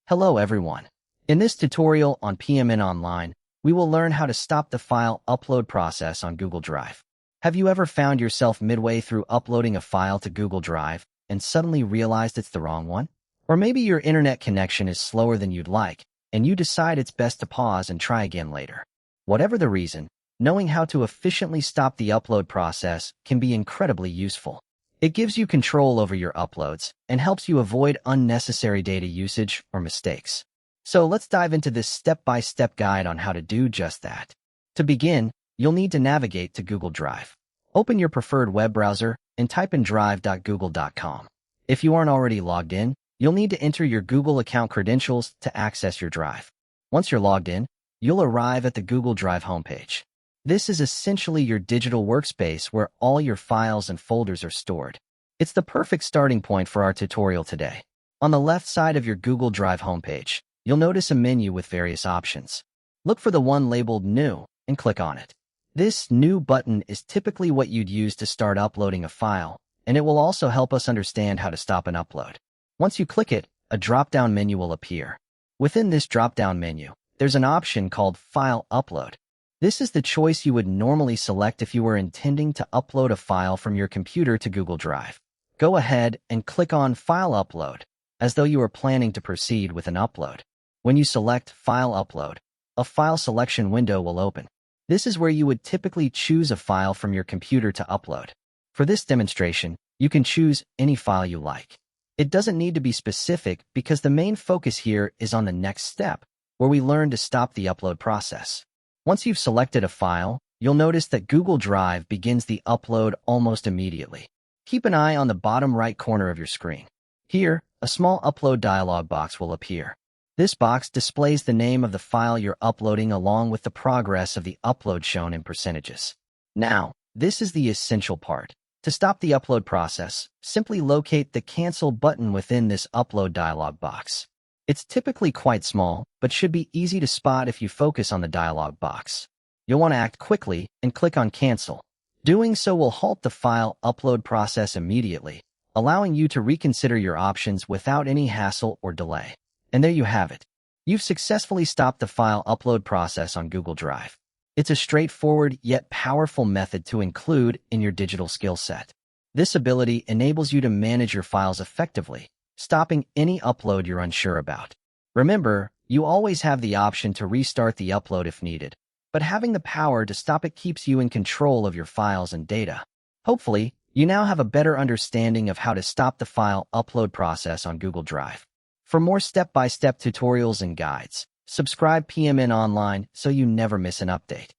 Hello everyone. In this tutorial on PMN Online, we will learn how to stop the file upload process on Google Drive. Have you ever found yourself midway through uploading a file to Google Drive and suddenly realized it's the wrong one? Or maybe your internet connection is slower than you'd like, and you decide it's best to pause and try again later. Whatever the reason, knowing how to efficiently stop the upload process can be incredibly useful. It gives you control over your uploads and helps you avoid unnecessary data usage or mistakes. So let's dive into this step-by-step guide on how to do just that. To begin, you'll need to navigate to Google Drive. Open your preferred web browser and type in drive.google.com. If you aren't already logged in, you'll need to enter your Google account credentials to access your Drive. Once you're logged in, you'll arrive at the Google Drive homepage. This is essentially your digital workspace where all your files and folders are stored. It's the perfect starting point for our tutorial today. On the left side of your Google Drive homepage, you'll notice a menu with various options. Look for the one labeled New and click on it. This New button is typically what you'd use to start uploading a file, and it will also help us understand how to stop an upload. Once you click it, a drop-down menu will appear. Within this drop-down menu, there's an option called File Upload. This is the choice you would normally select if you were intending to upload a file from your computer to Google Drive. Go ahead and click on File Upload, as though you were planning to proceed with an upload. When you select File Upload, a file selection window will open. This is where you would typically choose a file from your computer to upload. For this demonstration, you can choose any file you like. It doesn't need to be specific because the main focus here is on the next step, where we learn to stop the upload process. Once you've selected a file, you'll notice that Google Drive begins the upload almost immediately. Keep an eye on the bottom right corner of your screen. Here, a small upload dialog box will appear. This box displays the name of the file you're uploading along with the progress of the upload shown in percentages. Now, this is the essential part. To stop the upload process, simply locate the Cancel button within this upload dialog box. It's typically quite small, but should be easy to spot if you focus on the dialog box. You'll want to act quickly and click on Cancel. Doing so will halt the file upload process immediately, allowing you to reconsider your options without any hassle or delay. And there you have it. You've successfully stopped the file upload process on Google Drive. It's a straightforward yet powerful method to include in your digital skill set. This ability enables you to manage your files effectively, stopping any upload you're unsure about. Remember, you always have the option to restart the upload if needed, but having the power to stop it keeps you in control of your files and data. Hopefully, you now have a better understanding of how to stop the file upload process on Google Drive. For more step-by-step tutorials and guides, subscribe PMN Online so you never miss an update.